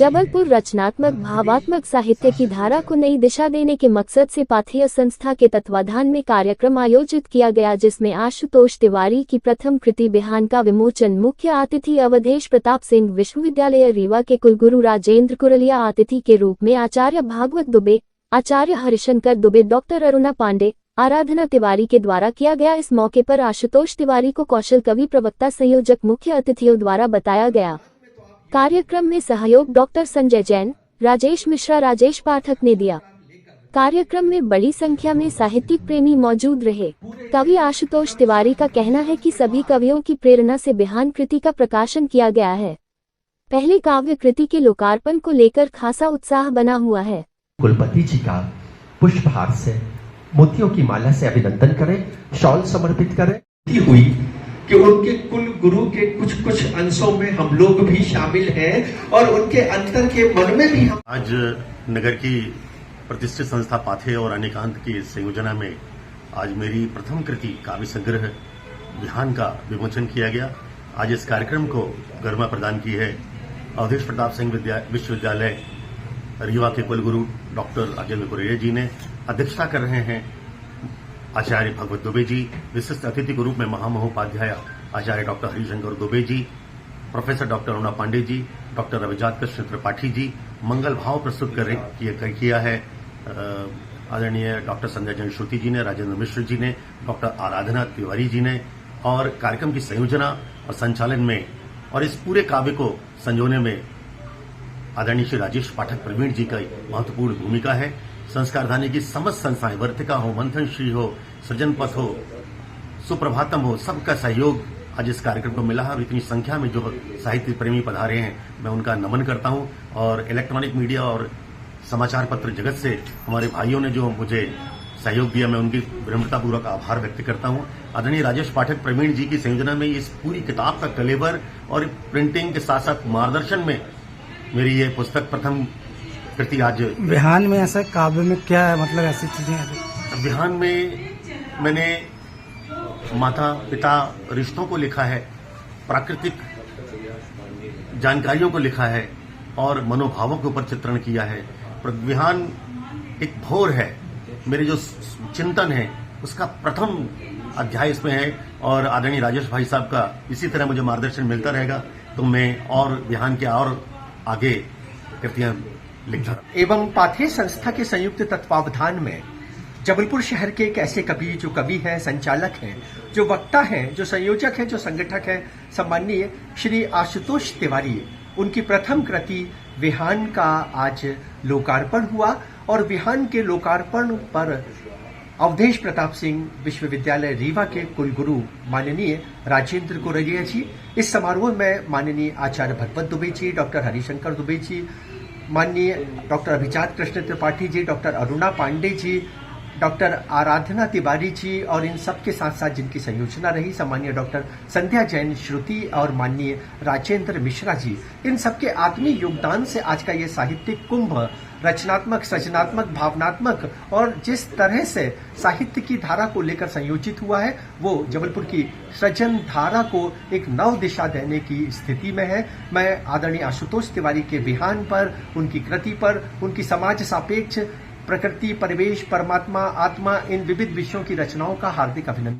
जबलपुर रचनात्मक भावात्मक साहित्य की धारा को नई दिशा देने के मकसद से पाथेय संस्था के तत्वाधान में कार्यक्रम आयोजित किया गया, जिसमें आशुतोष तिवारी की प्रथम कृति बिहान का विमोचन। मुख्य अतिथि अवधेश प्रताप सिंह विश्वविद्यालय रीवा के कुलगुरु राजेंद्र कुरलिया, अतिथि के रूप में आचार्य भागवत दुबे, आचार्य हरिशंकर दुबे, डॉक्टर अरुणा पांडे, आराधना तिवारी के द्वारा किया गया। इस मौके पर आशुतोष तिवारी को कौशल कवि, प्रवक्ता, संयोजक मुख्य अतिथियों द्वारा बताया गया। कार्यक्रम में सहयोग डॉक्टर संजय जैन, राजेश मिश्रा, राजेश पाठक ने दिया। कार्यक्रम में बड़ी संख्या में साहित्यिक प्रेमी मौजूद रहे। कवि आशुतोष तिवारी का कहना है कि सभी कवियों की प्रेरणा से बिहान कृति का प्रकाशन किया गया है। पहले काव्य कृति के लोकार्पण को लेकर खासा उत्साह बना हुआ है। कुलपति जी का पुष्पहार से, मोतियों की माला से अभिनंदन करें, शॉल समर्पित करें। हुई कि उनके कुल गुरु के कुछ अंशों में हम लोग भी शामिल हैं और उनके अंतर के मन में भी हम। आज नगर की प्रतिष्ठित संस्था पाथेय और अनेकांत की संयोजना में आज मेरी प्रथम कृति काव्य संग्रह बिहान का विमोचन किया गया। आज इस कार्यक्रम को गरिमा प्रदान की है अवधेश प्रताप सिंह विश्वविद्यालय रीवा के कुलगुरु डॉक्टर राजेंद्र कुरलिया जी ने। अध्यक्षता कर रहे हैं आचार्य भागवत दुबे जी। विशिष्ट अतिथि के रूप में महामहोपाध्याय आचार्य doctor Harishankar Dubey ji, professor doctor Aruna Pandey ji, doctor अभिजात कृष्ण त्रिपाठी जी। मंगल भाव प्रस्तुत किया है आदरणीय डॉक्टर संजय जैन श्रुति जी ने, राजेंद्र मिश्र जी ने, डॉक्टर आराधना तिवारी जी ने। और कार्यक्रम की संयोजना और संचालन में और इस पूरे काव्य को संजोने में आदरणीय श्री राजेश पाठक प्रवीण जी का महत्वपूर्ण भूमिका है। संस्कारधानी की समस्त संस्थाएं, वर्तिका हो, मंथन श्री हो, सृजन पथ हो, सुप्रभातम हो, सबका सहयोग आज इस कार्यक्रम को मिला है। और इतनी संख्या में जो साहित्य प्रेमी पधारे हैं, मैं उनका नमन करता हूं। और इलेक्ट्रॉनिक मीडिया और समाचार पत्र जगत से हमारे भाइयों ने जो मुझे सहयोग दिया, मैं उनकी विनम्रतापूर्वक आभार व्यक्त करता हूं। आदरणीय राजेश पाठक प्रवीण जी की संयोजना में इस पूरी किताब का कलेवर और प्रिंटिंग के साथ साथ मार्गदर्शन में मेरी ये पुस्तक प्रथम कृति आज। बिहान में ऐसा काव्य में क्या है, मतलब ऐसी चीजें हैं? बिहान में मैंने माता पिता रिश्तों को लिखा है, प्राकृतिक जानकारियों को लिखा है और मनोभावों के ऊपर चित्रण किया है। बिहान एक भोर है, मेरे जो चिंतन है उसका प्रथम अध्याय इसमें है। और आदरणीय राजेश भाई साहब का इसी तरह मुझे मार्गदर्शन मिलता रहेगा तो मैं और बिहान के और आगे कृतियां लिखता। एवं पाथेय संस्था के संयुक्त तत्वावधान में जबलपुर शहर के एक ऐसे कवि जो कवि हैं, संचालक हैं, जो वक्ता हैं, जो संयोजक हैं, जो संगठक हैं, सम्माननीय श्री आशुतोष तिवारी, उनकी प्रथम कृति बिहान का आज लोकार्पण हुआ। और बिहान के लोकार्पण पर अवधेश प्रताप सिंह विश्वविद्यालय रीवा के कुलगुरु माननीय राजेंद्र कुरलिया जी, इस समारोह में माननीय आचार्य भागवत दुबे जी, डॉक्टर हरिशंकर दुबे जी, माननीय डॉक्टर अभिजात कृष्ण त्रिपाठी जी, डॉक्टर अरुणा पांडे जी, डॉक्टर आराधना तिवारी जी और इन सब के साथ साथ जिनकी संयोजना रही सम्मानीय डॉक्टर संध्या जैन श्रुति और माननीय राजेंद्र मिश्रा जी, इन सबके आत्मीय योगदान से आज का ये साहित्यिक कुंभ रचनात्मक, सृजनात्मक, भावनात्मक और जिस तरह से साहित्य की धारा को लेकर संयोजित हुआ है, वो जबलपुर की सृजन धारा को एक नव दिशा देने की स्थिति में है। मैं आदरणीय आशुतोष तिवारी के बिहान पर, उनकी कृति पर, उनकी समाज सापेक्ष प्रकृति, परिवेश, परमात्मा, आत्मा, इन विविध विषयों की रचनाओं का हार्दिक अभिनंदन।